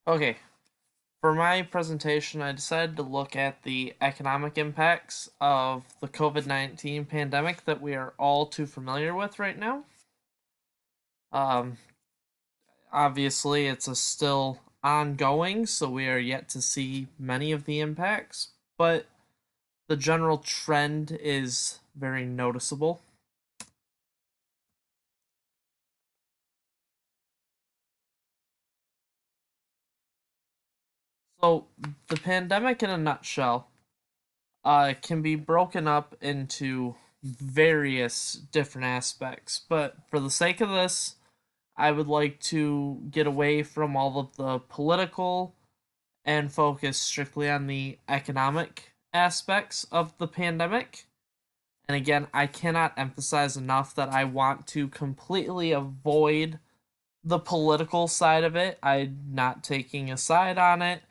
Okay, for my presentation, I decided to look at the economic impacts of the COVID-19 pandemic that we are all too familiar with right now. Um, Obviously, it's a still ongoing, so we are yet to see many of the impacts, but the general trend is very noticeable. So, the pandemic in a nutshell can be broken up into various different aspects. But for the sake of this, I would like to get away from all of the political and focus strictly on the economic aspects of the pandemic. And again, I cannot emphasize enough that I want to completely avoid the political side of it. I'm not taking a side on it.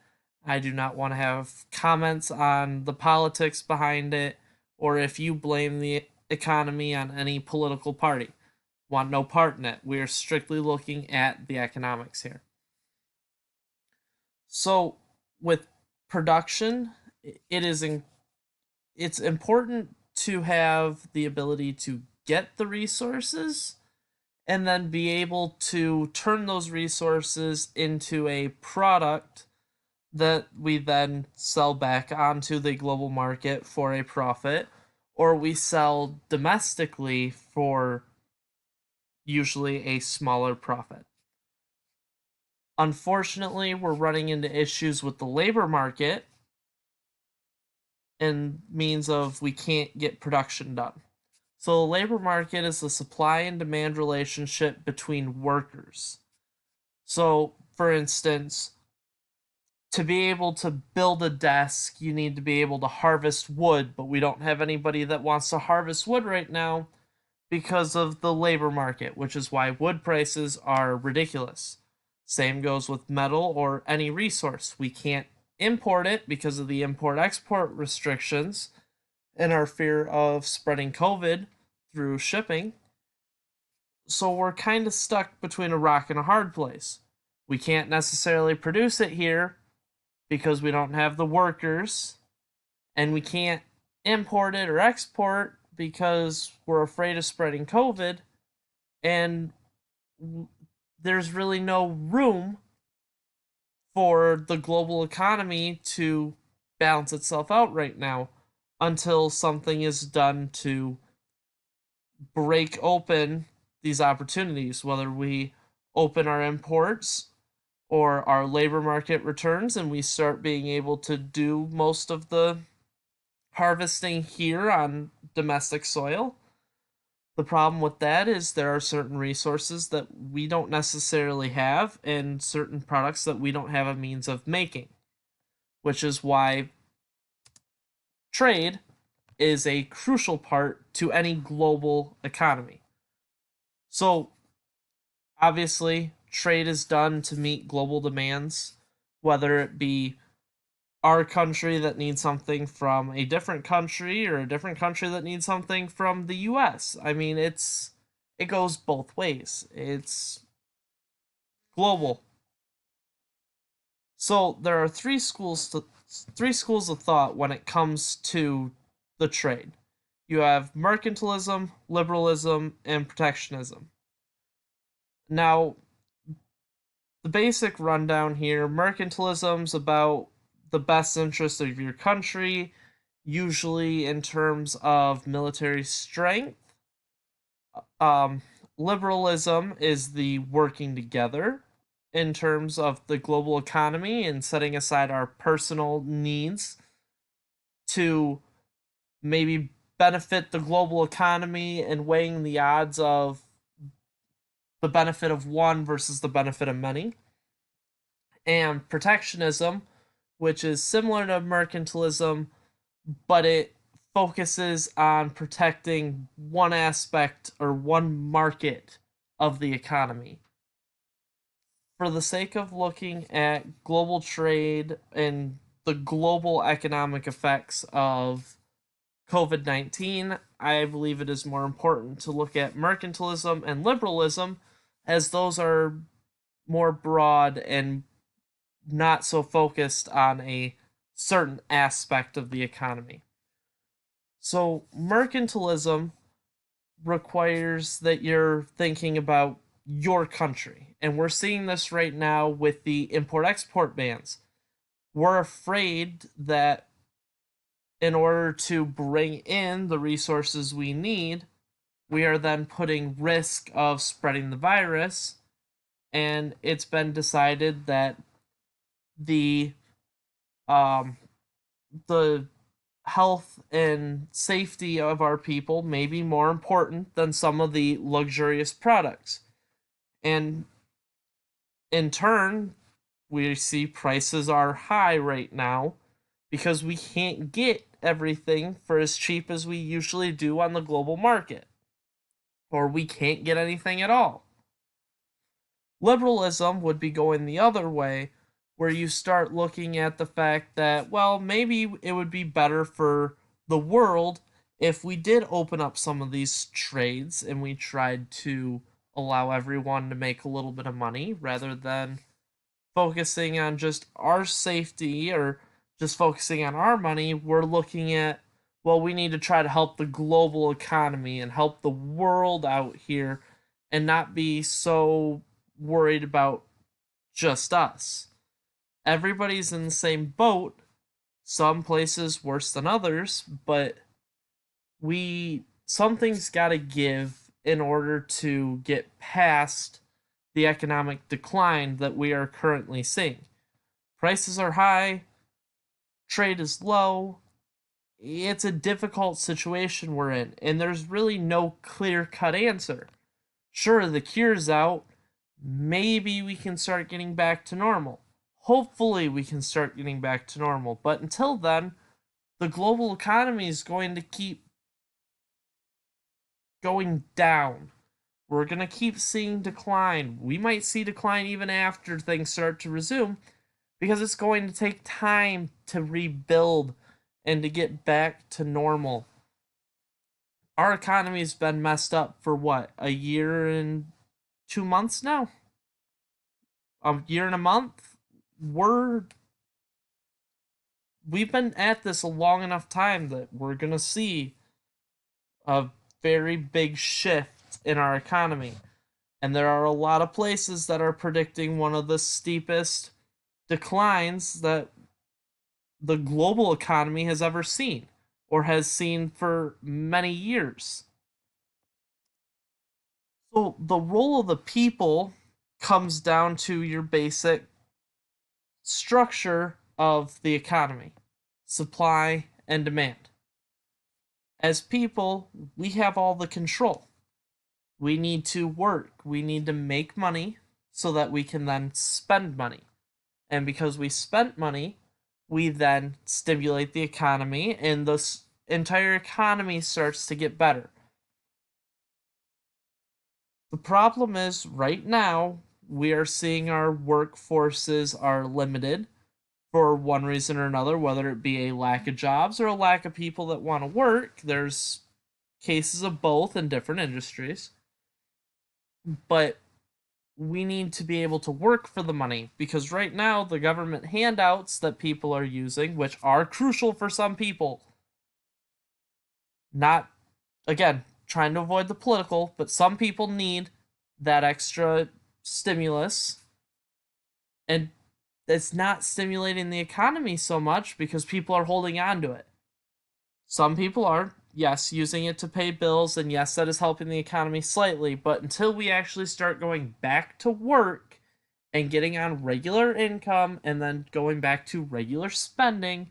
I do not want to have comments on the politics behind it or if you blame the economy on any political party. Want no part in it. We are strictly looking at the economics here. So, with production, it is it's important to have the ability to get the resources and then be able to turn those resources into a product that we then sell back onto the global market for a profit, or we sell domestically for usually a smaller profit. Unfortunately, we're running into issues with the labor market and means of we can't get production done. So the labor market is the supply and demand relationship between workers. So, for instance, to be able to build a desk, you need to be able to harvest wood, but we don't have anybody that wants to harvest wood right now because of the labor market, which is why wood prices are ridiculous. Same goes with metal or any resource. We can't import it because of the import export restrictions and our fear of spreading COVID through shipping. So we're kind of stuck between a rock and a hard place. We can't necessarily produce it here because we don't have the workers, and we can't import it or export because we're afraid of spreading COVID, and there's really no room for the global economy to balance itself out right now until something is done to break open these opportunities, whether we open our imports or our labor market returns and we start being able to do most of the harvesting here on domestic soil. The problem with that is there are certain resources that we don't necessarily have and certain products that we don't have a means of making, which is why trade is a crucial part to any global economy. So, obviously, trade is done to meet global demands, whether it be our country that needs something from a different country or a different country that needs something from the US. I mean, it goes both ways. It's global. So there are three schools of thought when it comes to the trade. You have mercantilism, liberalism, and protectionism. Now, the basic rundown here, mercantilism's about the best interest of your country, usually in terms of military strength. Um, Liberalism is the working together in terms of the global economy and setting aside our personal needs to maybe benefit the global economy and weighing the odds of the benefit of one versus the benefit of many. And protectionism, which is similar to mercantilism, but it focuses on protecting one aspect or one market of the economy. For the sake of looking at global trade and the global economic effects of COVID-19, I believe it is more important to look at mercantilism and liberalism, as those are more broad and not so focused on a certain aspect of the economy. So, mercantilism requires that you're thinking about your country. And we're seeing this right now with the import export bans. We're afraid that in order to bring in the resources we need, we are then putting risk of spreading the virus. And it's been decided that the um, the health and safety of our people may be more important than some of the luxurious products. And in turn, we see prices are high right now because we can't get everything for as cheap as we usually do on the global market, or we can't get anything at all. Liberalism would be going the other way, where you start looking at the fact that, well, maybe it would be better for the world if we did open up some of these trades and we tried to allow everyone to make a little bit of money rather than focusing on just our safety or just focusing on our money. We're looking at, well, we need to try to help the global economy and help the world out here and not be so worried about just us. Everybody's in the same boat, some places worse than others, but something's got to give in order to get past the economic decline that we are currently seeing. Prices are high, trade is low. It's a difficult situation we're in, and there's really no clear-cut answer. Sure, the cure's out. Maybe we can start getting back to normal. Hopefully, we can start getting back to normal. But until then, the global economy is going to keep going down. We're going to keep seeing decline. We might see decline even after things start to resume because it's going to take time to rebuild and to get back to normal. Our economy's been messed up for what, a year and 2 months now? A year and a month? We've been at this a long enough time that we're going to see a very big shift in our economy. And there are a lot of places that are predicting one of the steepest declines that the global economy has ever seen or has seen for many years. So the role of the people comes down to your basic structure of the economy, supply and demand. As people, we have all the control. We need to work, we need to make money so that we can then spend money. And because we spent money, we then stimulate the economy, and the entire economy starts to get better. The problem is, right now, we are seeing our workforces are limited for one reason or another, whether it be a lack of jobs or a lack of people that want to work. There's cases of both in different industries. But we need to be able to work for the money because right now the government handouts that people are using, which are crucial for some people, not, again, trying to avoid the political, but some people need that extra stimulus, and it's not stimulating the economy so much because people are holding on to it. Some people are, yes, using it to pay bills, and yes, that is helping the economy slightly, but until we actually start going back to work and getting on regular income and then going back to regular spending,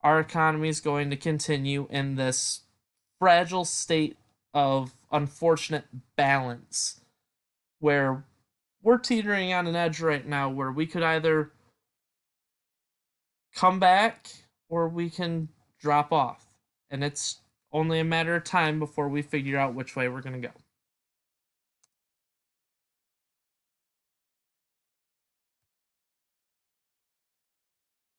our economy is going to continue in this fragile state of unfortunate balance where we're teetering on an edge right now where we could either come back or we can drop off. And it's only a matter of time before we figure out which way we're going to go.